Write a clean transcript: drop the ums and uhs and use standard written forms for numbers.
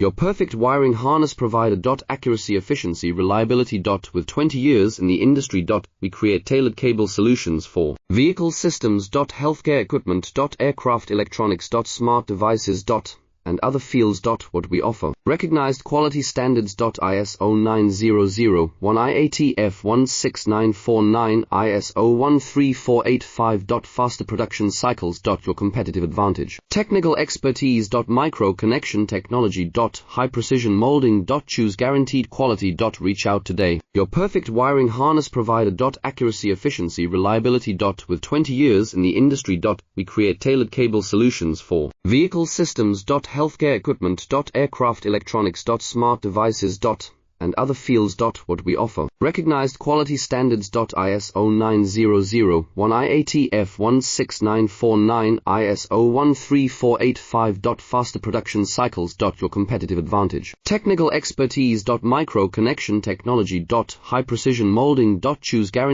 Your perfect wiring harness provider. Accuracy, efficiency, reliability. With 20 years in the industry. We create tailored cable solutions for vehicle systems. Healthcare equipment. Aircraft electronics. Smart devices. And other fields. What we offer. Recognized quality standards. ISO 9001 IATF 16949 ISO 13485. Faster production cycles. Your competitive advantage. Technical expertise. Micro connection technology. High precision molding. Choose guaranteed quality. Reach out today. Your perfect wiring harness provider. Accuracy, efficiency, reliability. With 20 years in the industry. We create tailored cable solutions for vehicle systems. Healthcare equipment. Aircraft electronics. Smart devices. And other fields. What we offer. Recognized quality standards. ISO 9001 IATF 16949 ISO 13485. Faster production cycles. Your competitive advantage. Technical expertise. Micro connection technology. High precision molding. Choose guaranteed